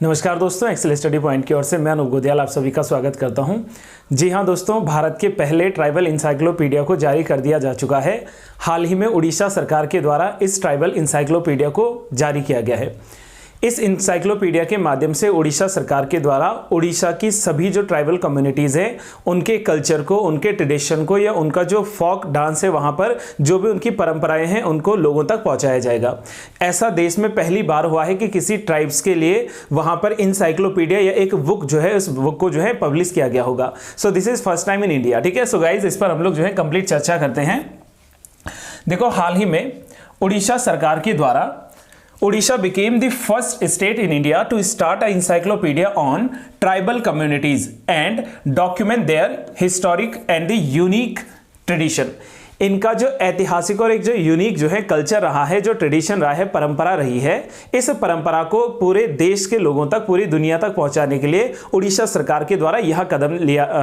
नमस्कार दोस्तों, Excel study point की ओर से मैं अनूप गोदियाल आप सभी का स्वागत करता हूं। जी हां दोस्तों, भारत के पहले ट्राइबल इंसाइक्लोपीडिया को जारी कर दिया जा चुका है। हाल ही में उड़ीसा सरकार के द्वारा इस ट्राइबल इंसाइक्लोपीडिया को जारी किया गया है। इस इंसाइक्लोपीडिया के माध्यम से उड़ीसा सरकार के द्वारा उड़ीसा की सभी जो ट्राइबल कम्युनिटीज़ हैं उनके कल्चर को, उनके ट्रेडिशन को या उनका जो फोक डांस है वहाँ पर जो भी उनकी परंपराएं हैं उनको लोगों तक पहुँचाया जाएगा। ऐसा देश में पहली बार हुआ है कि किसी ट्राइब्स के लिए वहाँ पर इंसाइक्लोपीडिया या एक बुक जो है उस बुक को जो है पब्लिश किया गया होगा। So this is first time in India. ठीक है, सो गाइज इस पर हम लोग जो है कंप्लीट चर्चा करते हैं। देखो, हाल ही में उड़ीसा सरकार के द्वारा Odisha became the first state in India to start an encyclopedia on tribal communities and document their historic and the unique tradition. इनका जो ऐतिहासिक और एक जो यूनिक जो है कल्चर रहा है, जो ट्रेडिशन रहा है, परंपरा रही है, इस परंपरा को पूरे देश के लोगों तक, पूरी दुनिया तक पहुंचाने के लिए उड़ीसा सरकार के द्वारा यह कदम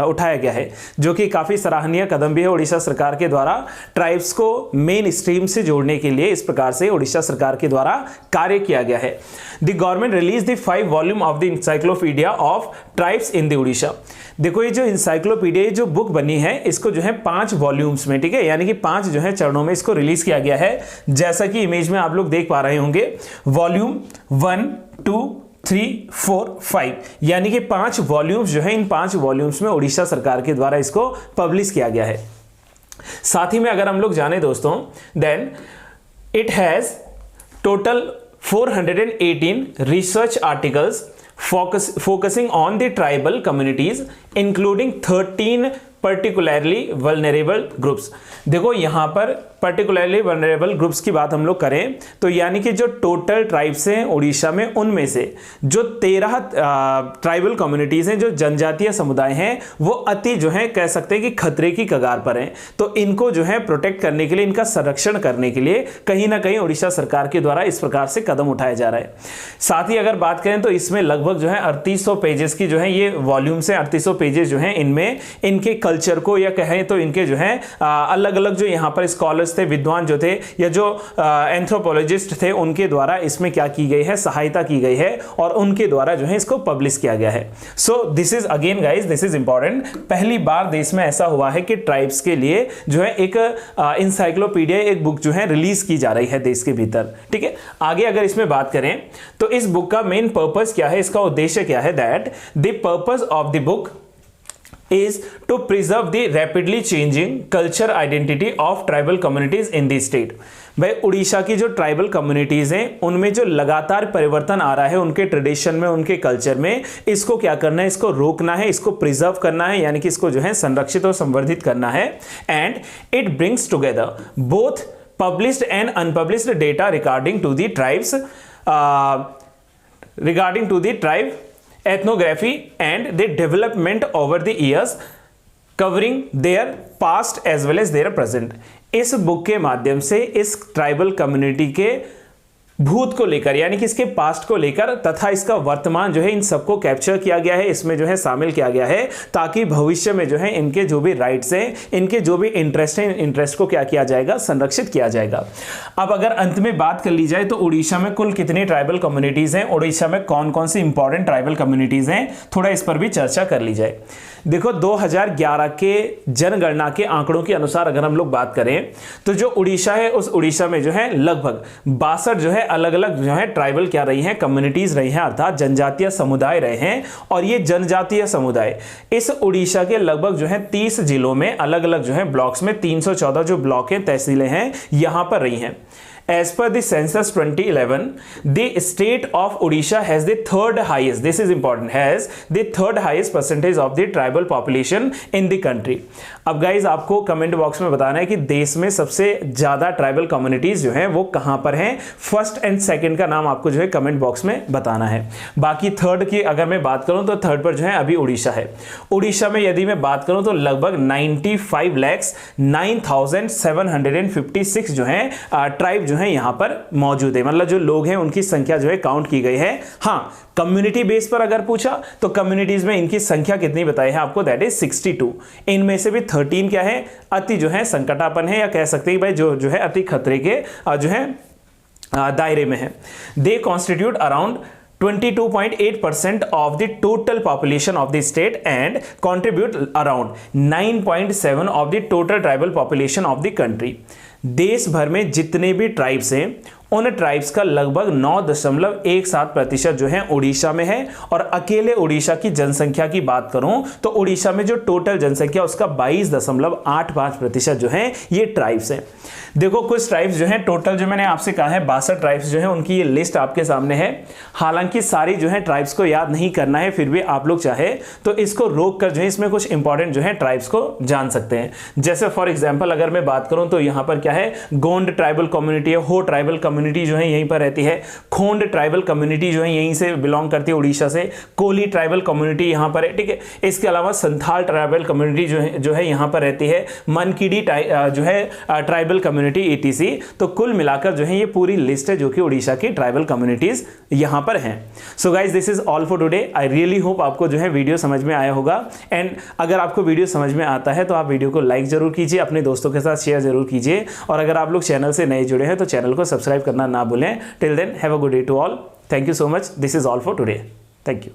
उठाया गया है, जो कि काफ़ी सराहनीय कदम भी है। उड़ीसा सरकार के द्वारा ट्राइब्स को मेन स्ट्रीम से जोड़ने के लिए इस प्रकार से उड़ीसा सरकार के द्वारा कार्य किया गया है। The government release the 5 volume of the encyclopedia of tribes in the Orissa. देखो, ये जो इंसाइक्लोपीडिया जो बुक बनी है इसको जो है 5 वॉल्यूम्स में, ठीक है, यानी कि 5 जो है चरणों में इसको रिलीज किया गया है। जैसा कि इमेज में आप लोग देख पा रहे होंगे, वॉल्यूम 1, 2, 3, 4, 5, यानी कि 5 वॉल्यूम्स जो है, इन 5 वॉल्यूम्स में उड़ीसा सरकार के द्वारा इसको पब्लिश किया गया है। साथ ही में अगर हम लोग जाने दोस्तों, then it has total 418 research articles focusing on the tribal communities, including 13 particularly vulnerable groups। देखो, यहां पर पर्टिकुलरली वनरेबल ग्रुप्स की बात हम लोग करें तो यानी कि जो टोटल ट्राइब्स हैं उड़ीसा में, उनमें से जो 13 ट्राइबल कम्युनिटीज हैं, जो जनजातीय समुदाय हैं, वो अति जो है कह सकते हैं कि खतरे की कगार पर हैं। तो इनको जो है प्रोटेक्ट करने के लिए, इनका संरक्षण करने के लिए कहीं ना कहीं उड़ीसा सरकार के द्वारा इस प्रकार से कदम उठाया जा रहा है। साथ ही अगर बात करें तो इसमें लगभग जो है 3800 पेजेस की जो है ये वॉल्यूम्स हैं। 3800 पेजेस जो हैं इनमें इनके कल्चर को या कहें तो इनके जो है अलग अलग जो यहाँ पर स्कॉलर्स थे, विद्वान जो थे या जो एंथ्रोपोलॉजिस्ट थे, उनके द्वारा इसमें क्या की गई है, सहायता की गई है और उनके द्वारा जो है इसको पब्लिश किया गया है। So this is again guys, this is important. पहली बार देश में ऐसा हुआ है कि ट्राइब्स के लिए जो है एक इंसाइक्लोपीडिया, एक बुक जो है रिलीज की जा रही है देश के भीतर। ठीक है, आगे अगर इसमें बात करें तो इस बुक का मेन पर्पस क्या है, इसका उद्देश्य क्या है, that the purpose of the book is to preserve the rapidly changing culture identity of tribal communities in the state। भाई, उड़ीसा की जो ट्राइबल कम्युनिटीज हैं उनमें जो लगातार परिवर्तन आ रहा है उनके ट्रेडिशन में, उनके कल्चर में, इसको क्या करना है, इसको रोकना है, इसको प्रिजर्व करना है, यानी कि इसको जो है संरक्षित और संवर्धित करना है। And it brings together both published and unpublished data regarding to the tribes, regarding to the tribe ethnography and the development over the years, covering their past as well as their present। इस book के माध्यम से इस tribal community के भूत को लेकर, यानी कि इसके पास्ट को लेकर तथा इसका वर्तमान जो है, इन सबको कैप्चर किया गया है, इसमें जो है शामिल किया गया है, ताकि भविष्य में जो है इनके जो भी राइट्स हैं, इनके जो भी इंटरेस्ट हैं, इंटरेस्ट को क्या किया जाएगा, संरक्षित किया जाएगा। अब अगर अंत में बात कर ली जाए तो उड़ीसा में कुल कितनी ट्राइबल कम्युनिटीज हैं, उड़ीसा में कौन कौन सी इंपॉर्टेंट ट्राइबल कम्युनिटीज हैं, थोड़ा इस पर भी चर्चा कर ली जाए। देखो, 2011 के जनगणना के आंकड़ों के अनुसार अगर हम लोग बात करें तो जो उड़ीसा है, उस उड़ीसा में जो है लगभग 62 जो है अलग अलग जो है ट्राइबल क्या रही हैं, कम्युनिटीज रही हैं, अर्थात जनजातीय समुदाय रहे हैं। और ये जनजातीय समुदाय इस उड़ीसा के लगभग जो है 30 जिलों में अलग अलग जो है ब्लॉक्स में, 314 जो ब्लॉक हैं, तहसीलें हैं, यहां पर रही हैं। As per the census 2011, the state of Odisha has the third highest, this is important, has the third highest percentage of the tribal population in the country। अब गाइज आपको कमेंट बॉक्स में बताना है कि देश में सबसे ज्यादा ट्राइबल कम्युनिटीज जो हैं वो कहां पर हैं। फर्स्ट एंड सेकंड का नाम आपको जो है कमेंट बॉक्स में बताना है। बाकी थर्ड की अगर मैं बात करूं तो थर्ड पर जो है अभी उड़ीसा है। उड़ीसा में यदि मैं बात करूं तो लगभग 95,09,756 जो है ट्राइब जो है यहां पर मौजूद है, मतलब जो लोग हैं उनकी संख्या जो है काउंट की गई है। हाँ, कम्युनिटी बेस पर अगर पूछा तो कम्युनिटीज में इनकी संख्या कितनी बताई है आपको, दैट इज 62। इनमें से भी 13 क्या है, अति जो है संकटापन है, या कह सकते हैं भाई जो है अति खतरे के जो है दायरे में है। They constitute around 22.8% of the total population of the state and contribute around 9.7 of the total tribal population of the country। देश भर में जितने भी ट्राइब्स हैं उन ट्राइब्स का लगभग 9.17% जो है उड़ीसा में है। और अकेले उड़ीसा की जनसंख्या की बात करूं तो उड़ीसा में जो टोटल जनसंख्या उसका 22.85% जो है ये ट्राइब्स हैं। देखो कुछ ट्राइब्स जो हैं, टोटल जो मैंने आपसे कहा है 62 ट्राइब्स जो हैं उनकी ये लिस्ट आपके सामने है। हालांकि सारी जो है ट्राइब्स को याद नहीं करना है, फिर भी आप लोग चाहे तो इसको रोक कर जो है इसमें कुछ इंपॉर्टेंट जो है ट्राइब्स को जान सकते हैं। जैसे फॉर एग्जाम्पल अगर मैं बात करूं तो यहां पर क्या है, गोंड ट्राइबल कम्युनिटी है, हो ट्राइबल कम्युनिटी जो है यहीं पर रहती है, खोंड ट्राइबल कम्युनिटी जो है यहीं से बिलोंग करती है उड़ीसा से, कोली ट्राइबल कम्युनिटी यहां पर है, ठीक है। इसके अलावा संथाल ट्राइबल कम्युनिटी जो है यहां पर रहती है, मनकीडी जो है ट्राइबल कम्युनिटी ETC। तो कुल मिलाकर जो है ये पूरी लिस्ट है जो कि उड़ीसा की ट्राइबल कम्युनिटीज यहां पर हैं। So guys this is all for today. I really hope आपको जो है वीडियो समझ में आया होगा। एंड अगर आपको वीडियो समझ में आता है तो आप वीडियो को लाइक जरूर कीजिए, अपने दोस्तों के साथ शेयर जरूर कीजिए, और अगर आप लोग चैनल से नए जुड़े हैं तो चैनल को सब्सक्राइब करना ना भूलें। Till then have a good day to all. Thank you so much. This is all for today. Thank you.